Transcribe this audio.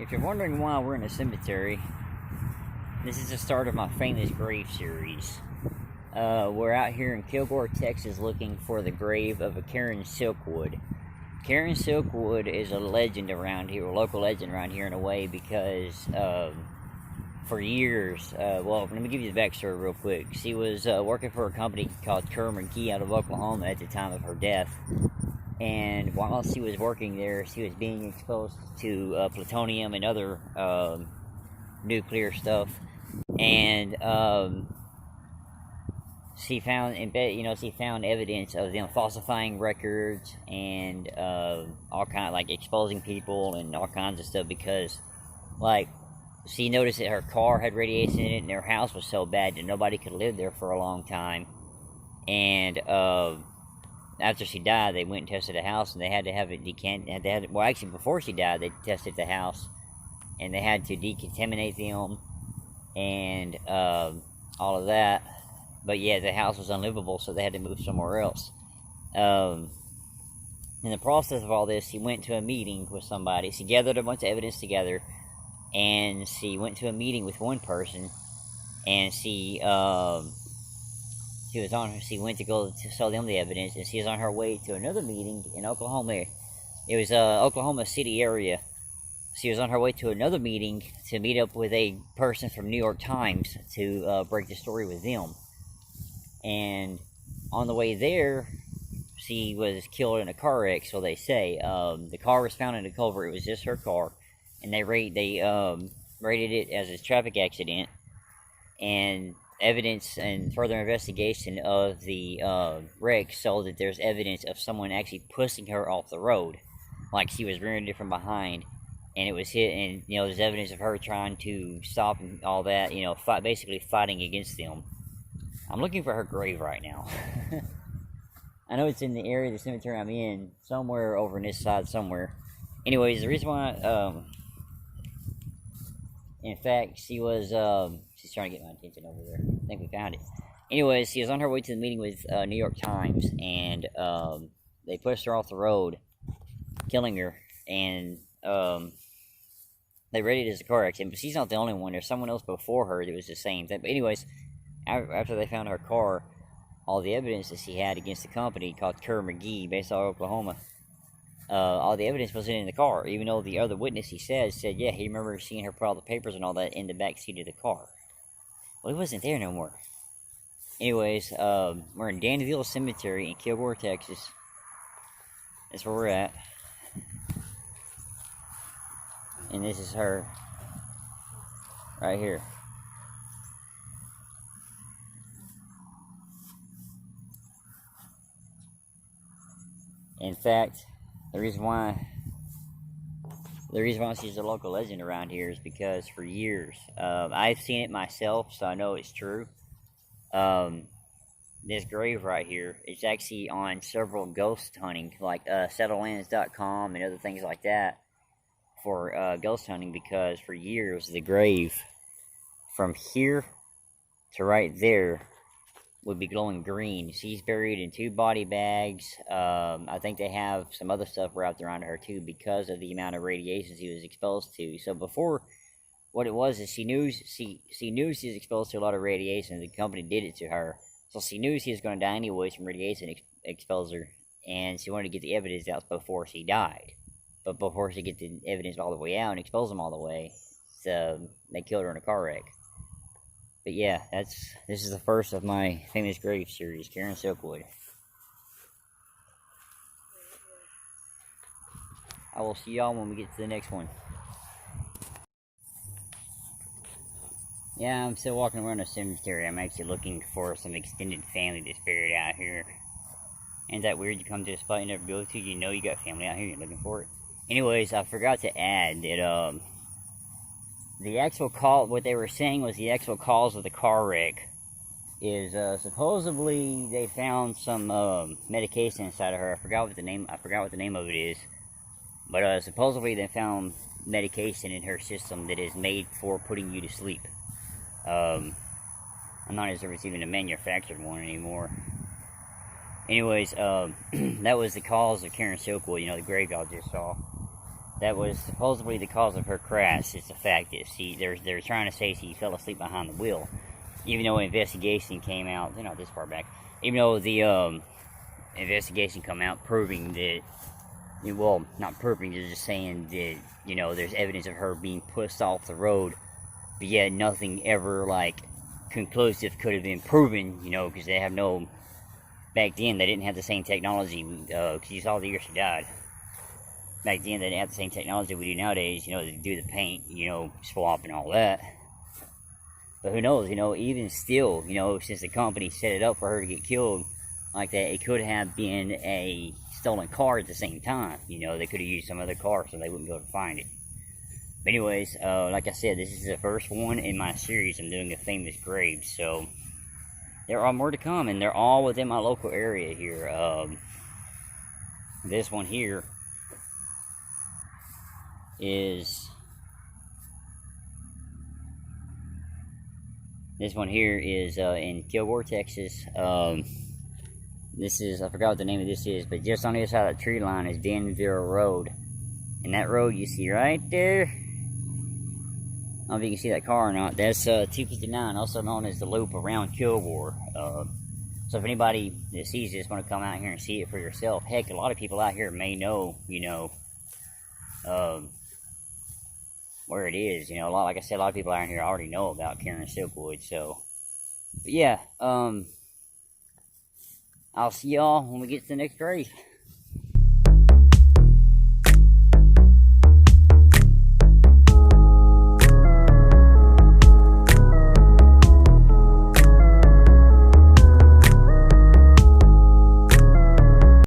If you're wondering why we're in a cemetery, this is the start of my famous grave series. We're out here in Kilgore, Texas, looking for the grave of a Karen Silkwood. Karen Silkwood is a legend around here, a local legend around here in a way, because for years, well, let me give you the backstory real quick. She was working for a company called McGee out of Oklahoma at the time of her death. And while she was working there, she was being exposed to plutonium and other nuclear stuff. And she found evidence of them falsifying records and all kind of like exposing people and all kinds of stuff, because like she noticed that her car had radiation in it and her house was so bad that nobody could live there for a long time. And after she died, they went and tested the house, and they had to have it decanted. Well, actually, before she died, they tested the house, and they had to decontaminate them, and all of that. But yeah, the house was unlivable, so they had to move somewhere else. In the process of all this, she went to a meeting with somebody. She gathered a bunch of evidence together, and she went to a meeting with one person, and she went to go to show them the evidence, and she was on her way to another meeting in Oklahoma. It was Oklahoma City area. She was on her way to another meeting to meet up with a person from New York Times to break the story with them. And on the way there, she was killed in a car wreck, so they say. The car was found in a culvert. It was just her car, and they rated it as a traffic accident. And evidence and further investigation of the wreck showed that there's evidence of someone actually pushing her off the road, like she was rearing it from behind, and it was hit. And there's evidence of her trying to stop and all that. Basically fighting against them. I'm looking for her grave right now. I know it's in the area of the cemetery I'm in, somewhere over on this side somewhere. Anyways, the reason why, in fact, she's trying to get my attention over there. I think we found it. Anyways, she was on her way to the meeting with New York Times, and they pushed her off the road, killing her, and they rated it as a car accident. But she's not the only one. There's someone else before her that was the same thing. But anyways, after they found her car, all the evidence that she had against the company called McGee, based out of Oklahoma, all the evidence wasn't in the car, even though the other witness, he said, yeah, he remember seeing her put all the papers and all that in the back seat of the car. Well, he wasn't there no more. Anyways, we're in Danville Cemetery in Kilgore, Texas. That's where we're at. And this is her right here. In fact, the reason why she's a local legend around here is because for years, I've seen it myself, so I know it's true. This grave right here is actually on several ghost hunting, like settlelands.com and other things like that, for ghost hunting, because for years the grave from here to right there would be glowing green. She's buried in 2 body bags. I think they have some other stuff wrapped around her too, because of the amount of radiation she was exposed to. So before, what it was is she knew she was exposed to a lot of radiation. The company did it to her, so she knew she was going to die anyways from radiation exposure, and she wanted to get the evidence out before she died. But before she get the evidence all the way out and expose them all the way, so they killed her in a car wreck. But yeah, this is the first of my famous grave series, Karen Silkwood. I will see y'all when we get to the next one. Yeah, I'm still walking around the cemetery. I'm actually looking for some extended family that's buried out here. Ain't that weird? You come to a spot you never go to, you know you got family out here, you're looking for it. Anyways, I forgot to add that, the actual what they were saying was the actual cause of the car wreck is, supposedly they found some, medication inside of her. I forgot what the name of it is. But, supposedly they found medication in her system that is made for putting you to sleep. I'm not as ever even a manufactured one anymore. Anyways, that was the cause of Karen Silkwood, the grave y'all just saw. that was supposedly the cause of her crash. It's the fact that they're trying to say she fell asleep behind the wheel, even though an investigation came out. They're not this far back. Even though the investigation come out proving that, well, not proving, they're just saying that, there's evidence of her being pushed off the road, but yet nothing ever, like, conclusive could have been proven, because they have no, back then, they didn't have the same technology, because you saw the year she died. Back then, they didn't have the same technology we do nowadays, to do the paint, swap and all that. But who knows, even still, since the company set it up for her to get killed like that, it could have been a stolen car at the same time. They could have used some other car so they wouldn't be able to find it. But anyways, like I said, this is the first one in my series. I'm doing a famous grave, so there are more to come, and they're all within my local area here. This one here is in Kilgore, Texas. This is, I forgot what the name of this is, but just on the other side of the tree line is Denville Road. And that road you see right there, I don't know if you can see that car or not, that's 259, also known as the loop around Kilgore. So if anybody that sees this want to come out here and see it for yourself, heck, a lot of people out here may know, where it is. Like I said, a lot of people out here already know about Karen Silkwood. So, but yeah, I'll see y'all when we get to the next grave.